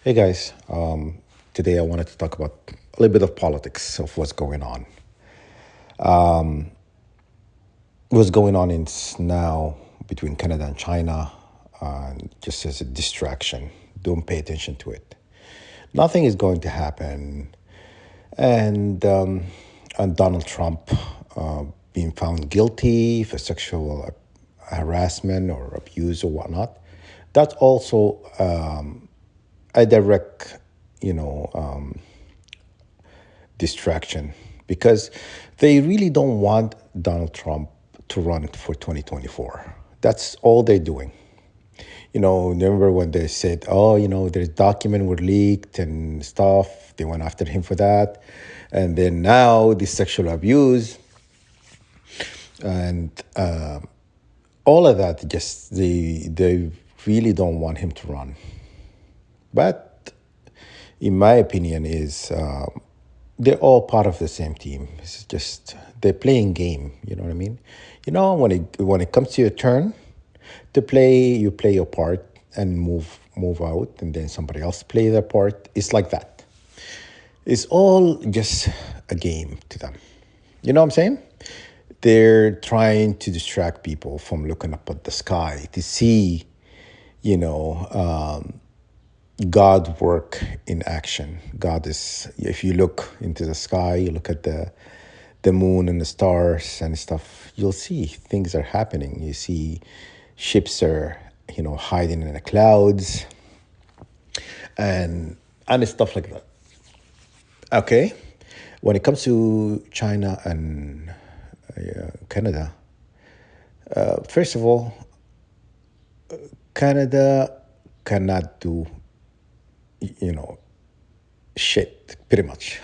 Hey guys, today I wanted to talk about a little bit of politics of what's going on. What's going on in now between Canada and China, just as a distraction. Don't pay attention to it. Nothing is going to happen, and Donald Trump being found guilty for sexual harassment or abuse or whatnot. That's also a direct, you know, distraction because they really don't want Donald Trump to run for 2024. That's all they're doing. Remember when they said, oh, their document were leaked and stuff. They went after him for that. And then now this sexual abuse and all of that, just they really don't want him to run. But in my opinion, is they're all part of the same team. It's just they're playing game. You know what I mean? When it comes to your turn to play, you play your part and move out, and then somebody else play their part. It's like that. It's all just a game to them. You know what I'm saying? They're trying to distract people from looking up at the sky to see, you know, God work in action. God is, if you look into the sky, you look at the moon and the stars and stuff, you'll see things are happening. You see ships are, hiding in the clouds and stuff like that. Okay. When it comes to China and Canada, first of all, Canada cannot do, you know, shit, pretty much.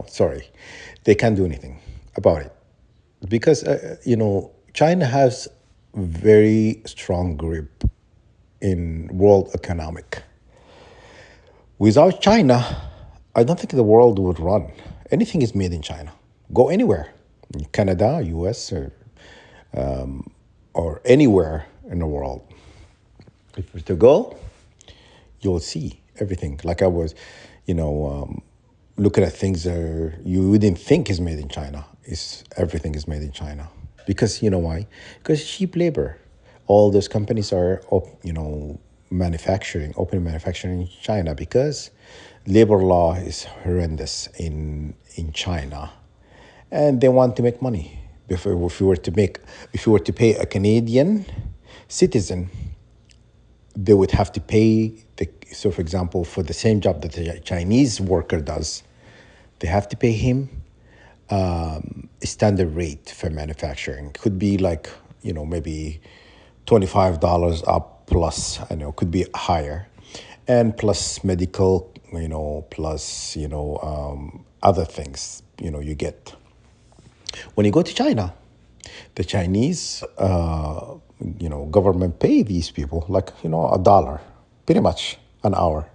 Sorry. They can't do anything about it. Because, China has very strong grip in world economic. Without China, I don't think the world would run. Anything is made in China. Go anywhere, in Canada, US, or anywhere in the world. If you to go, you'll see everything. Like I was, looking at things that you wouldn't think is made in China. Is everything is made in China? Because you know why? Because cheap labor. All those companies are, open manufacturing in China because labor law is horrendous in China, and they want to make money. If you were to pay a Canadian citizen, they would have to pay so for example, for the same job that the Chinese worker does, they have to pay him a standard rate for manufacturing. Could be like, maybe $25 up plus, I know, could be higher. And plus medical, plus, other things, you get. When you go to China, the Chinese, government pay these people like, $1, pretty much an hour.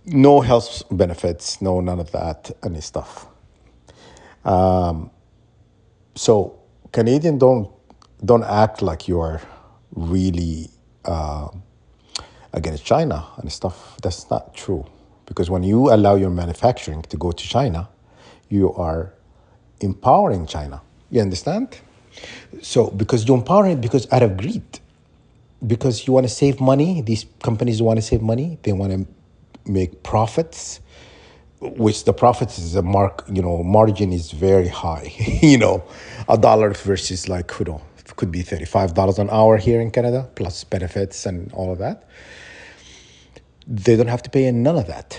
No health benefits, no none of that, any stuff. So Canadian don't act like you are really against China and stuff. That's not true, because when you allow your manufacturing to go to China, you are empowering China. You understand? So because you empower it because out of greed, because you want to save money. These companies want to save money. They want to make profits, which the profits is margin is very high. $1 versus like, it could be $35 an hour here in Canada, plus benefits and all of that. They don't have to pay none of that,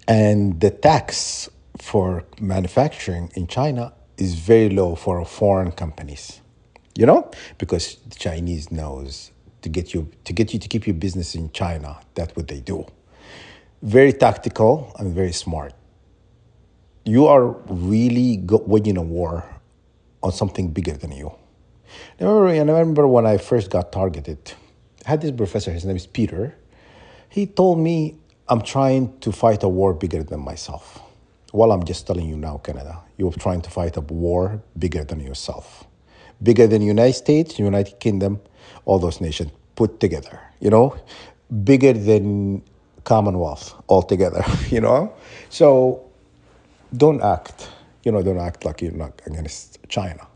And the tax for manufacturing in China is very low for foreign companies, because the Chinese knows to keep your business in China. That's what they do. Very tactical and very smart. You are really waging a war on something bigger than you. I remember when I first got targeted, I had this professor, his name is Peter. He told me, I'm trying to fight a war bigger than myself. Well, I'm just telling you now, Canada, you're trying to fight a war bigger than yourself. Bigger than United States, United Kingdom, all those nations put together, bigger than Commonwealth altogether, you know? So don't act, don't act like you're not against China.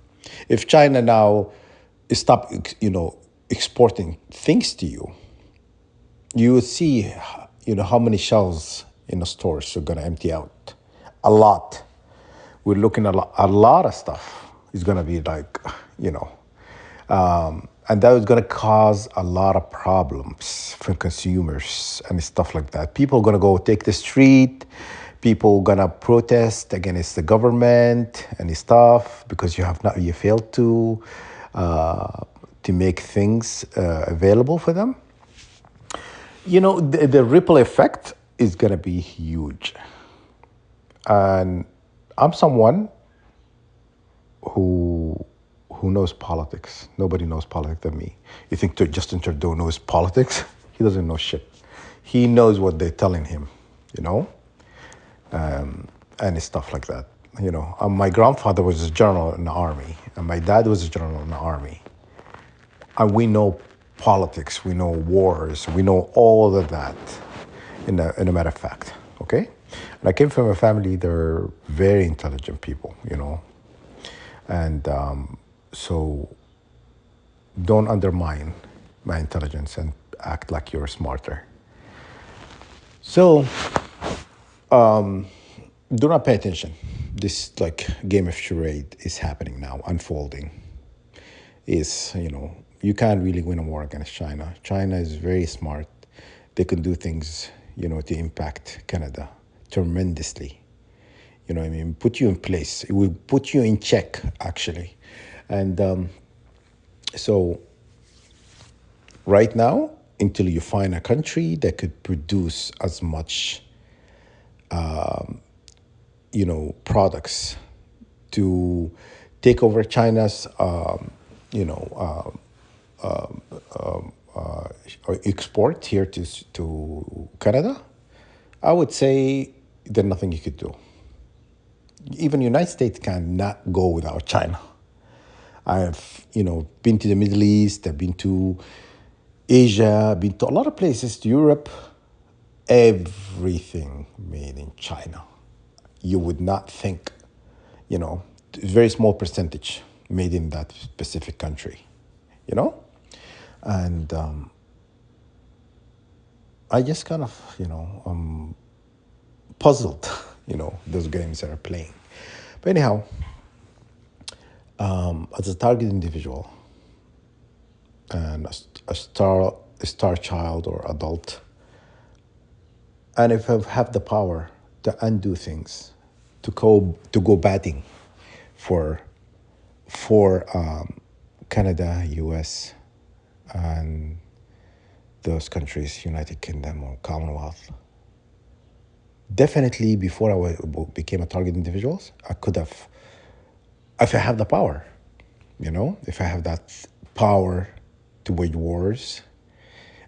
If China now stop, exporting things to you, you will see, how many shelves in the stores are going to empty out. A lot. We're looking at a lot of stuff. It's going to be like, and that is going to cause a lot of problems for consumers and stuff like that. People are going to go take the street. People are going to protest against the government and stuff because you failed to make things available for them. The ripple effect is going to be huge. And I'm someone who knows politics. Nobody knows politics than me. You think Justin Trudeau knows politics? He doesn't know shit. He knows what they're telling him, you know, and stuff like that. My grandfather was a general in the army, and my dad was a general in the army. And we know politics, we know wars, we know all of that, in a matter of fact, okay? And I came from a family, they're very intelligent people, and so don't undermine my intelligence and act like you're smarter. So do not pay attention. This like game of charade is happening now, unfolding. You can't really win a war against China. China is very smart. They can do things, to impact Canada tremendously. You know what I mean? Put you in place. It will put you in check, actually. And so right now, until you find a country that could produce as much, products to take over China's, export here to Canada, I would say there's nothing you could do. Even the United States cannot go without China. I've, been to the Middle East, I've been to Asia, I've been to a lot of places, to Europe, everything made in China. You would not think, very small percentage made in that specific country, And I just kind of, puzzled, those games that are playing. But anyhow, as a target individual and a star child or adult, and if I have the power to undo things, to go batting for Canada, U.S., and those countries, United Kingdom or Commonwealth. Definitely, before I became a target individual, I could have, if I have the power, if I have that power to wage wars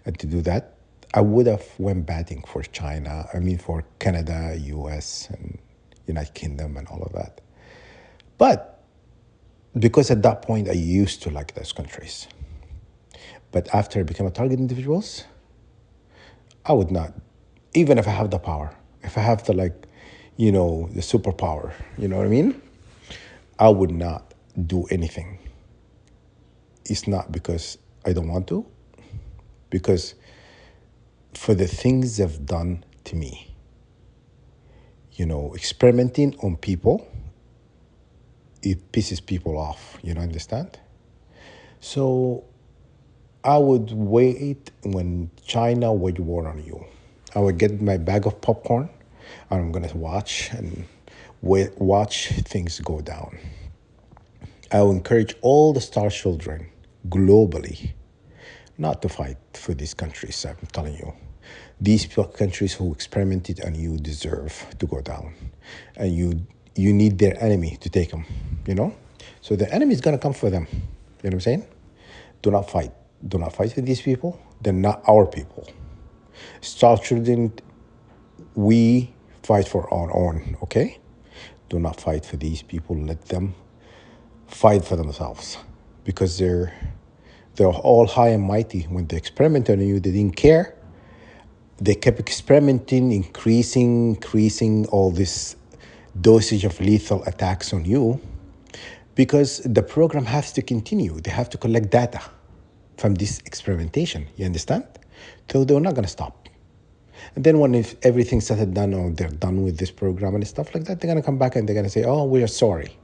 and to do that, I would have went batting for China. For Canada, U.S., and United Kingdom and all of that. But because at that point I used to like those countries. But after I became a target individuals, I would not, even if I have the power, if I have the the superpower, you know what I mean? I would not do anything. It's not because I don't want to, because for the things they've done to me, experimenting on people, it pisses people off, understand? So I would wait when China wage war on you. I would get my bag of popcorn and I'm going to watch things go down. I will encourage all the star children globally not to fight for these countries, I'm telling you. These countries who experimented on you deserve to go down. And you need their enemy to take them, So the enemy is going to come for them. You know what I'm saying? Do not fight. Do not fight with these people. They're not our people. Star children, we fight for our own, okay? Do not fight for these people. Let them fight for themselves. Because they're all high and mighty. When they experimented on you, they didn't care. they kept experimenting, increasing all this dosage of lethal attacks on you because the program has to continue. They have to collect data from this experimentation. You understand? So they're not going to stop. And then when if everything's said and done or they're done with this program and stuff like that, they're going to come back and they're going to say, oh, we are sorry.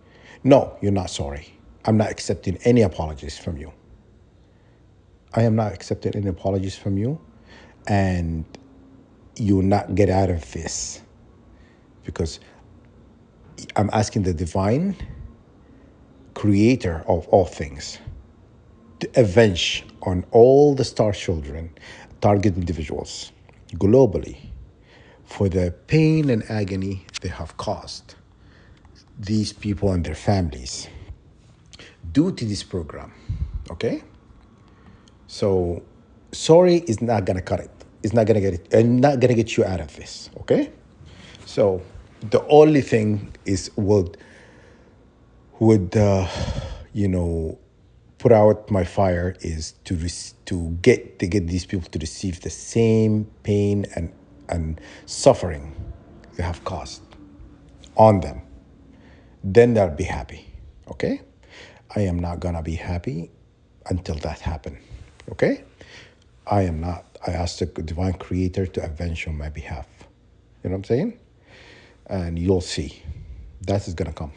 No, you're not sorry. I'm not accepting any apologies from you. I am not accepting any apologies from you. And you will not get out of this because I'm asking the divine creator of all things to avenge on all the star children, target individuals globally for the pain and agony they have caused these people and their families due to this program. Okay? So sorry is not gonna cut it. It's not gonna get it and not gonna get you out of this. Okay? So the only thing is would you know put out my fire is to get these people to receive the same pain and suffering they have caused on them. Then they'll be happy. Okay? I am not gonna be happy until that happen. Okay? I am not. I ask the divine creator to avenge on my behalf. You know what I'm saying? And you'll see. That is gonna come.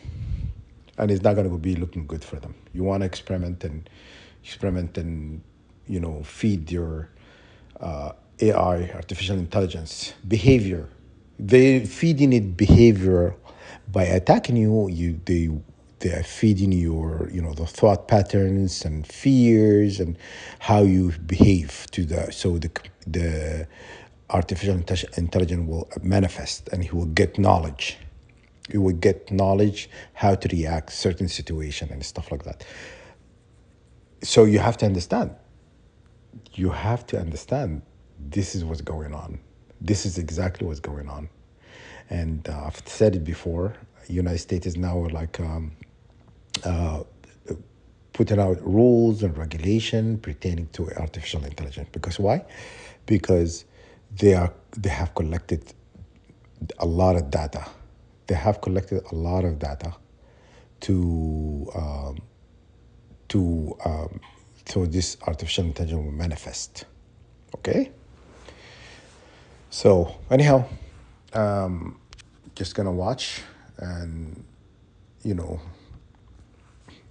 And it's not gonna be looking good for them. You wanna experiment and feed your AI, artificial intelligence, behavior. They feeding it behavior by attacking you. They are feeding your the thought patterns and fears and how you behave to the artificial intelligence will manifest and he will get knowledge. You will get knowledge how to react certain situation and stuff like that. So you have to understand. You have to understand this is what's going on. This is exactly what's going on. And I've said it before. United States is now like putting out rules and regulation pertaining to artificial intelligence. Because why? Because they have collected a lot of data. They have collected a lot of data to to so this artificial intelligence will manifest. Okay. So anyhow, just gonna watch and you know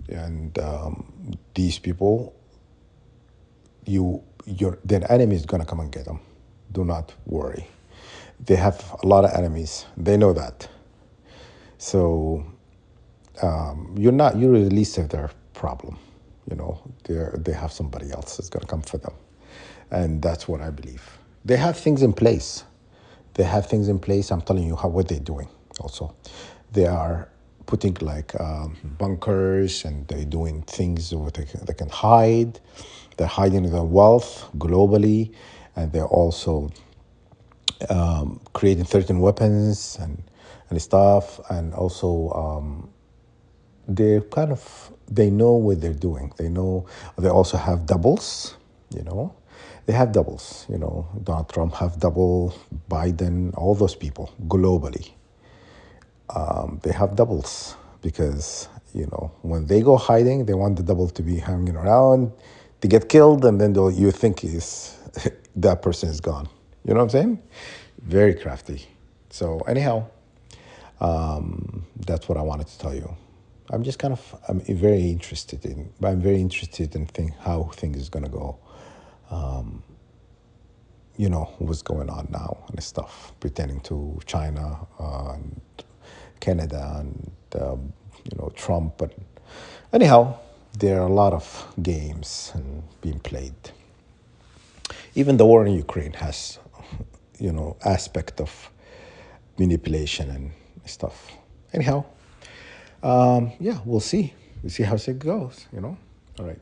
and these people, their enemy is gonna come and get them. Do not worry. They have a lot of enemies. They know that. So you're the least of their problem. They have somebody else that's gonna come for them, and that's what I believe. They have things in place. They have things in place. I'm telling you what they're doing. Also, they are putting like bunkers, and they're doing things where they can hide. They're hiding their wealth globally, and they're also creating certain weapons and stuff, and also they know what they're doing. They know they also have doubles. They have doubles. Donald Trump have double, Biden, all those people globally. They have doubles because when they go hiding, they want the double to be hanging around, to get killed, and then you think is that person is gone. You know what I'm saying? Very crafty. So anyhow, that's what I wanted to tell you. I'm very interested in how things is gonna go. What's going on now and stuff pertaining to China and Canada and Trump. But anyhow, there are a lot of games and being played. Even the war in Ukraine has aspect of manipulation and stuff. Anyhow, yeah, we'll see. We'll see how it goes. All right.